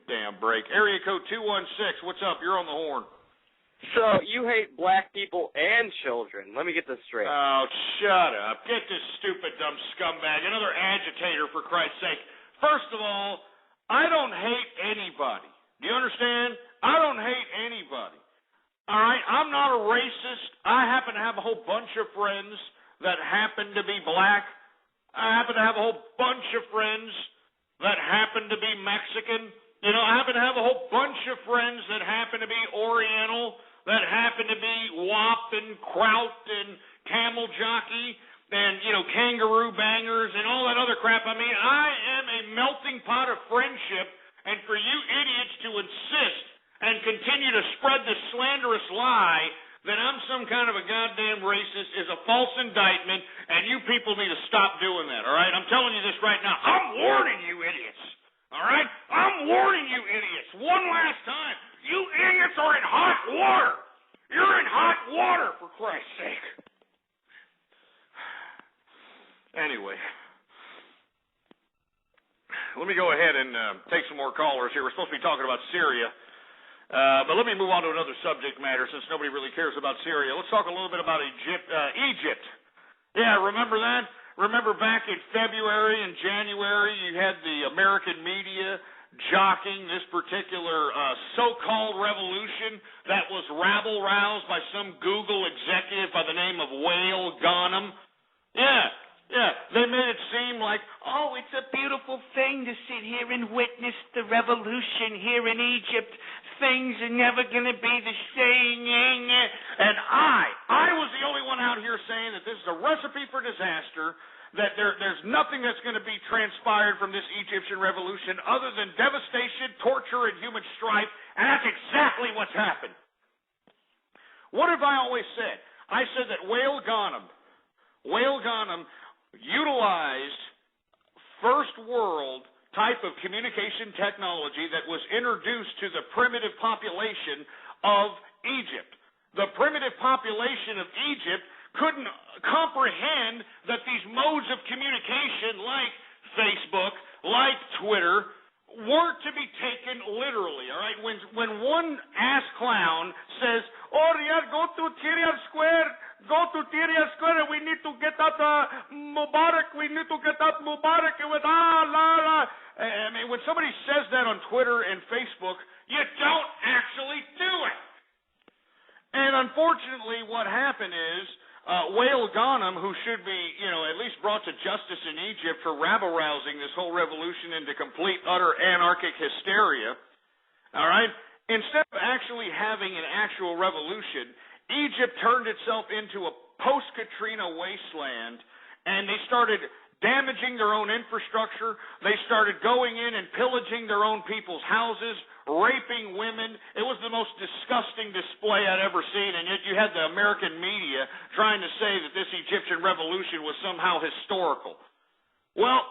damn break. Area code 216. What's up? You're on the horn. So you hate black people and children. Let me get this straight. Oh, shut up. Get this stupid, dumb scumbag. Another agitator, for Christ's sake. First of all, I don't hate anybody. Do you understand? I don't hate anybody. All right? I'm not a racist. I happen to have a whole bunch of friends that happen to be black. I happen to have a whole bunch of friends that happen to be Mexican. You know, I happen to have a whole bunch of friends that happen to be Oriental, that happen to be Wop and Kraut and Camel Jockey and, you know, Kangaroo Bangers and all that other crap. I mean, I am a melting pot of friendship, and for you idiots to insist and continue to spread this slanderous lie that I'm some kind of a goddamn racist is a false indictment, and you people need to stop doing that, all right? I'm telling you this right now. I'm warning you idiots, all right? I'm warning you idiots one last time. You idiots are in hot water. You're in hot water, for Christ's sake. Anyway, let me go ahead and take some more callers here. We're supposed to be talking about Syria. But let me move on to another subject matter since nobody really cares about Syria. Let's talk a little bit about Egypt. Yeah, remember that? Remember back in February and January you had the American media jockeying this particular so-called revolution that was rabble-roused by some Google executive by the name of Wael Ghanem. Yeah, they made it seem like, oh, it's a beautiful thing to sit here and witness the revolution here in Egypt. Things are never going to be the same. And I was the only one out here saying that this is a recipe for disaster, that there's nothing that's going to be transpired from this Egyptian revolution other than devastation, torture, and human strife, and that's exactly what's happened. What have I always said? I said that Wael Ghanem utilized first world type of communication technology that was introduced to the primitive population of Egypt. The primitive population of Egypt couldn't comprehend that these modes of communication like Facebook, like Twitter, weren't to be taken literally, all right? When one ass clown says, oh, yeah, go to Tahrir Square, and we need to get out Mubarak, with la. I mean, when somebody says that on Twitter and Facebook, you don't actually do it. And unfortunately, what happened is, Wael Ghanem, who should be, at least brought to justice in Egypt for rabble-rousing this whole revolution into complete, utter anarchic hysteria, all right, instead of actually having an actual revolution, Egypt turned itself into a post-Katrina wasteland, and they started damaging their own infrastructure. They started going in and pillaging their own people's houses, raping women. It was the most disgusting display I'd ever seen, and yet you had the American media trying to say that this Egyptian revolution was somehow historical. Well,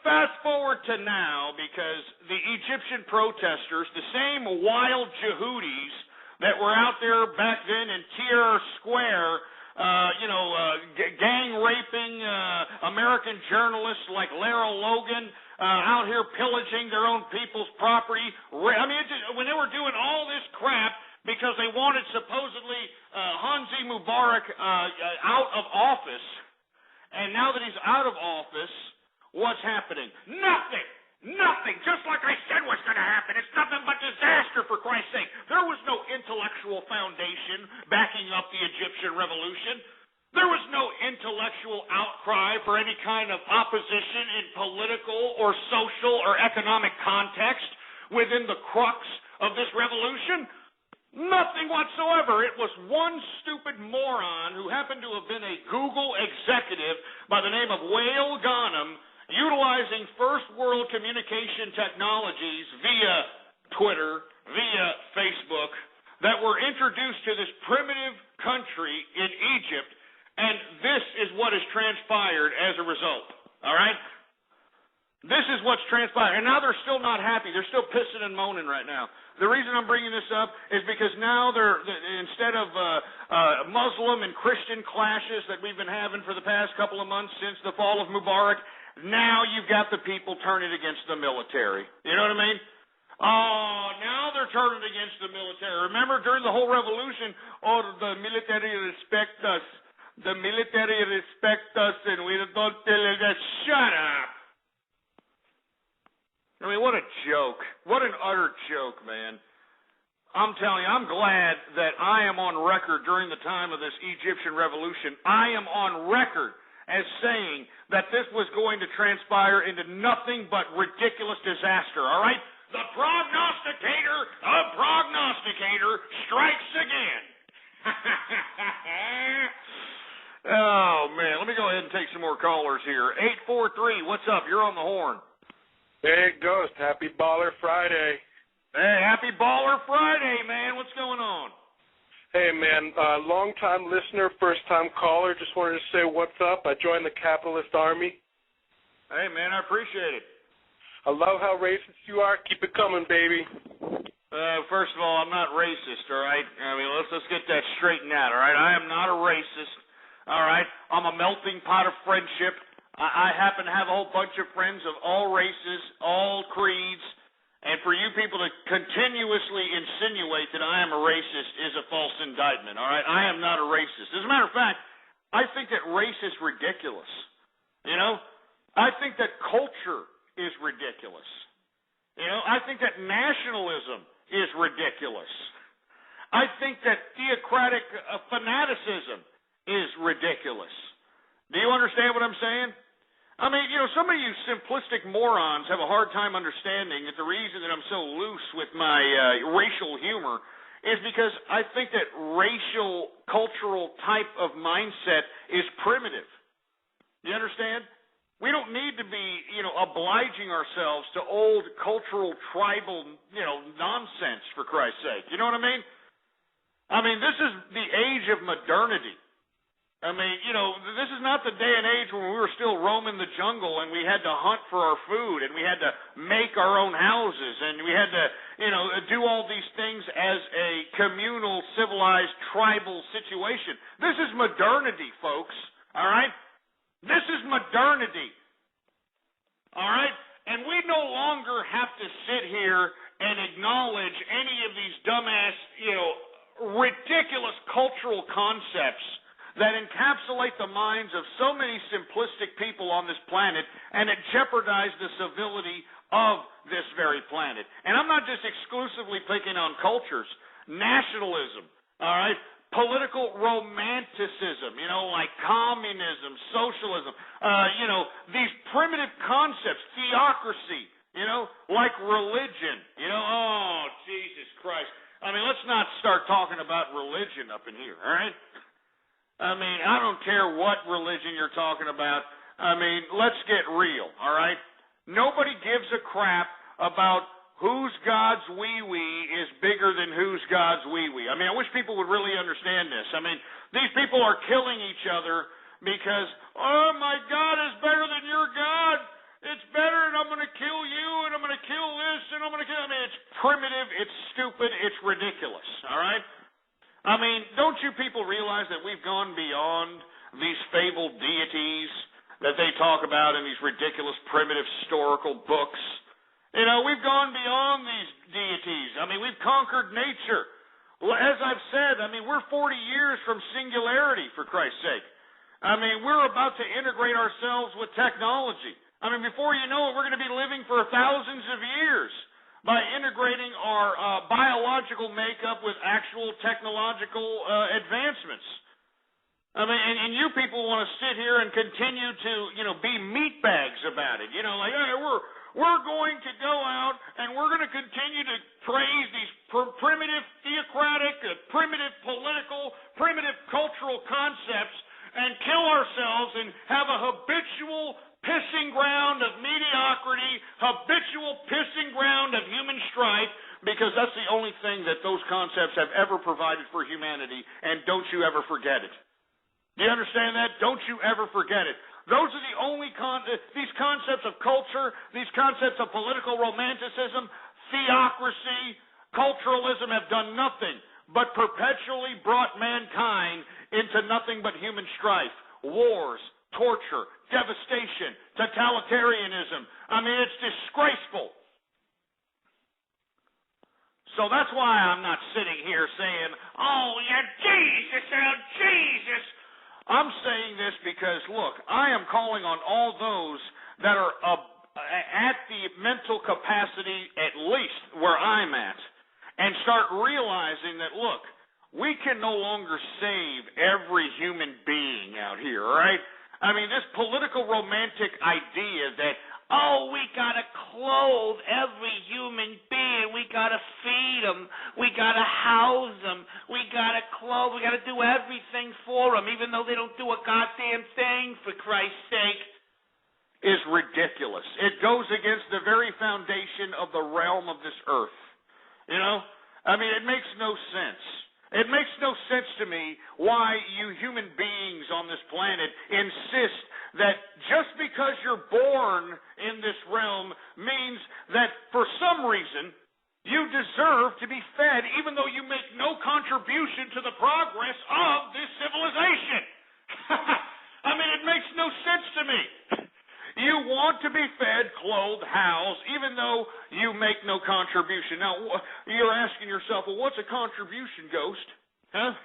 fast forward to now, because the Egyptian protesters, the same wild Yehudis that were out there back then in Tahrir Square, gang raping American journalists like Lara Logan, out here pillaging their own people's property. I mean, when they were doing all this crap because they wanted supposedly Hansi Mubarak out of office, and now that he's out of office, what's happening? Nothing. Just like I said was going to happen. It's nothing but disaster, for Christ's sake. There was no intellectual foundation backing up the Egyptian revolution. There was no intellectual outcry for any kind of opposition in political or social or economic context within the crux of this revolution. Nothing whatsoever. It was one stupid moron who happened to have been a Google executive by the name of Wael Ghanem, utilizing first world communication technologies via Twitter, via Facebook, that were introduced to this primitive country in Egypt, and this is what has transpired as a result. All right? This is what's transpired. And now they're still not happy. They're still pissing and moaning right now. The reason I'm bringing this up is because now instead of Muslim and Christian clashes that we've been having for the past couple of months since the fall of Mubarak, now you've got the people turning against the military. You know what I mean? Oh, now they're turning against the military. Remember during the whole revolution, the military respect us. The military respect us, and we don't tell them. Shut up. I mean, what a joke. What an utter joke, man. I'm telling you, I'm glad that I am on record during the time of this Egyptian revolution. I am on record as saying that this was going to transpire into nothing but ridiculous disaster, all right? The prognosticator strikes again. Oh, man. Let me go ahead and take some more callers here. 843, what's up? You're on the horn. Hey, Ghost. Happy Baller Friday. Hey, happy Baller Friday, man. What's going on? Hey, man. Long-time listener, first-time caller. Just wanted to say what's up. I joined the Capitalist Army. Hey, man, I appreciate it. I love how racist you are. Keep it coming, baby. First of all, I'm not racist, all right? I mean, let's get that straightened out, all right? I am not a racist, all right? I'm a melting pot of friendship. I happen to have a whole bunch of friends of all races, all creeds, and for you people to continuously insinuate that I am a racist is a false indictment, all right? I am not a racist. As a matter of fact, I think that race is ridiculous, you know? I think that culture is ridiculous. You know, I think that nationalism is ridiculous. I think that theocratic fanaticism is ridiculous. Do you understand what I'm saying? I mean, you know, some of you simplistic morons have a hard time understanding that the reason that I'm so loose with my racial humor is because I think that racial, cultural type of mindset is primitive. Do you understand? We don't need to be, you know, obliging ourselves to old cultural, tribal, you know, nonsense, for Christ's sake. You know what I mean? I mean, this is the age of modernity. I mean, you know, this is not the day and age when we were still roaming the jungle and we had to hunt for our food and we had to make our own houses and we had to, you know, do all these things as a communal, civilized, tribal situation. This is modernity, folks, all right? This is modernity, all right? And we no longer have to sit here and acknowledge any of these dumbass, you know, ridiculous cultural concepts that encapsulate the minds of so many simplistic people on this planet and that jeopardize the civility of this very planet. And I'm not just exclusively picking on cultures. Nationalism, all right? Political romanticism, you know, like communism, socialism, you know, these primitive concepts, theocracy, you know, like religion, you know, oh, Jesus Christ. I mean, let's not start talking about religion up in here, all right? I mean, I don't care what religion you're talking about. I mean, let's get real, all right? Nobody gives a crap about whose God's wee-wee is bigger than whose God's wee-wee. I mean, I wish people would really understand this. I mean, these people are killing each other because, oh, my God is better than your God. It's better, and I'm going to kill you, and I'm going to kill this, and I'm going to kill... I mean, it's primitive, it's stupid, it's ridiculous, all right? I mean, don't you people realize that we've gone beyond these fabled deities that they talk about in these ridiculous primitive historical books? You know, we've gone beyond these deities. I mean, we've conquered nature. As I've said, I mean, we're 40 years from singularity, for Christ's sake. I mean, we're about to integrate ourselves with technology. I mean, before you know it, we're going to be living for thousands of years by integrating our biological makeup with actual technological advancements. I mean, and you people want to sit here and continue to, you know, be meatbags about it. You know, like, hey, we're going to go out and we're going to continue to praise these primitive theocratic, primitive political, primitive cultural concepts and kill ourselves and have a habitual pissing ground of mediocrity, habitual pissing ground of human strife, because that's the only thing that those concepts have ever provided for humanity, and don't you ever forget it. Do you understand that? Don't you ever forget it. Those are the only these concepts of culture, these concepts of political romanticism, theocracy, culturalism have done nothing but perpetually brought mankind into nothing but human strife, wars, torture, devastation, totalitarianism. I mean, it's disgraceful. So that's why I'm not sitting here saying, oh, yeah, Jesus, oh, Jesus. I'm saying this because, look, I am calling on all those that are at the mental capacity, at least where I'm at, and start realizing that, look, we can no longer save every human being out here, all right? I mean, this political romantic idea that, oh, we got to clothe every human being. We got to feed them. We got to house them. We got to clothe. We got to do everything for them, even though they don't do a goddamn thing, for Christ's sake, is ridiculous. It goes against the very foundation of the realm of this earth. You know? I mean, it makes no sense. It makes no sense to me why you human beings on this planet insist that just because you're born in this realm means that for some reason you deserve to be fed even though you make no contribution to the progress of this civilization. I mean, it makes no sense to me. You want to be fed, clothed, housed, even though you make no contribution. Now, you're asking yourself, well, what's a contribution, Ghost? Huh?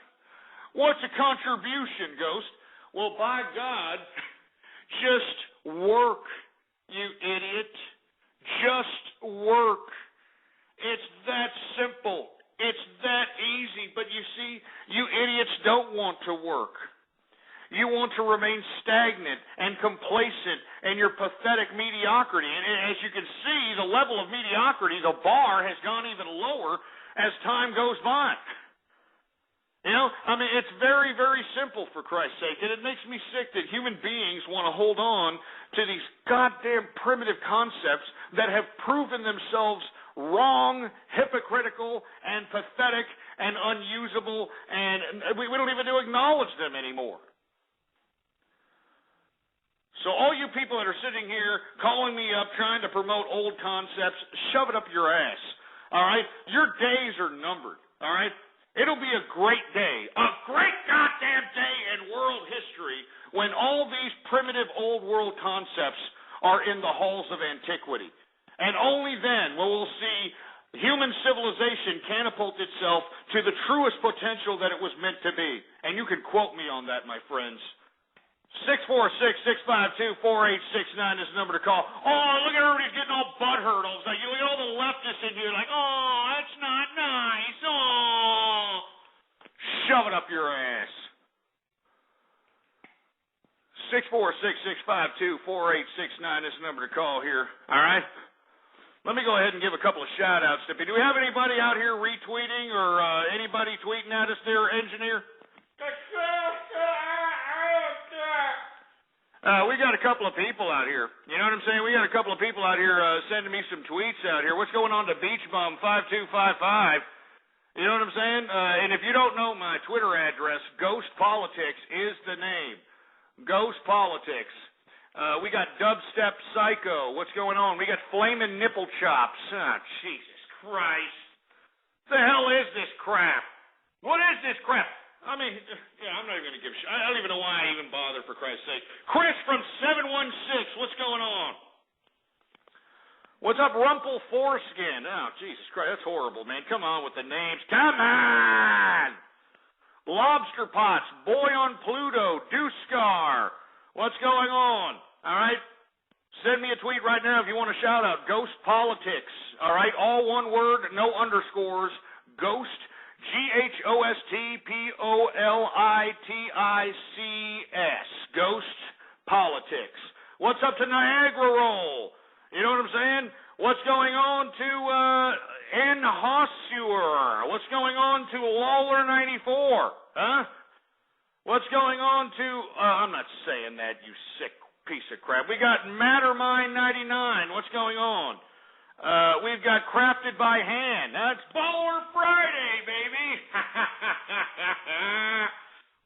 What's a contribution, Ghost? Well, by God, just work, you idiot. Just work. It's that simple. It's that easy. But you see, you idiots don't want to work. You want to remain stagnant and complacent in your pathetic mediocrity. And as you can see, the level of mediocrity, the bar has gone even lower as time goes by. You know, I mean, it's very, very simple, for Christ's sake. And it makes me sick that human beings want to hold on to these goddamn primitive concepts that have proven themselves wrong, hypocritical, and pathetic, and unusable, and we don't even acknowledge them anymore. So all you people that are sitting here calling me up trying to promote old concepts, shove it up your ass, all right? Your days are numbered, all right? It'll be a great day, a great goddamn day in world history when all these primitive old world concepts are in the halls of antiquity. And only then will we'll see human civilization catapult itself to the truest potential that it was meant to be. And you can quote me on that, my friends. 646-652-4869 is the number to call. Oh, look at everybody's getting all butthurt all of a sudden. You look at all the leftists in here like, oh, that's not nice. Oh. Shove it up your ass. 646-652-4869 is the number to call here. All right? Let me go ahead and give a couple of shout-outs to people. Do we have anybody out here retweeting or anybody tweeting at us there, engineer? We got a couple of people out here. You know what I'm saying? We got a couple of people out here sending me some tweets out here. What's going on to Beach Bum 5255? You know what I'm saying? And if you don't know my Twitter address, Ghost Politics is the name. Ghost Politics. We got Dubstep Psycho. What's going on? We got Flamin' Nipple Chops. Oh, Jesus Christ. What the hell is this crap? What is this crap? I mean, yeah, I'm not even going to give I don't even know why I even bother, for Christ's sake. Chris from 716, what's going on? What's up, Rumple Foreskin? Oh, Jesus Christ, that's horrible, man. Come on with the names. Come on! Lobster Pots, Boy on Pluto, Deuce-Scar. What's going on? All right? Send me a tweet right now if you want a shout-out. Ghost Politics. All right? All one word, no underscores. Ghost GHOSTPOLITICS. Ghost Politics. What's up to Niagara Roll? You know what I'm saying? What's going on to N. Hossuer? What's going on to Lawler 94? Huh? What's going on to, I'm not saying that, you sick piece of crap. We got Mattermind 99. What's going on? We've got Crafted by Hand. That's Baller Friday, baby.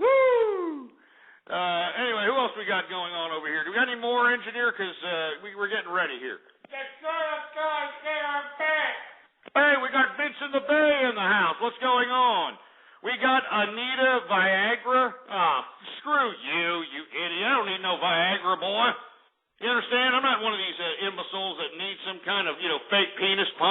Woo! Anyway, who else we got going on over here? Do we got any more, engineer? Because we're getting ready here. Hey, we got Vincent the Bay in the house. What's going on? We got Anita Viagra. Oh, screw you, you idiot. I don't need no Viagra, boy. You understand? I'm not one of these imbeciles that need some kind of, fake penis pump.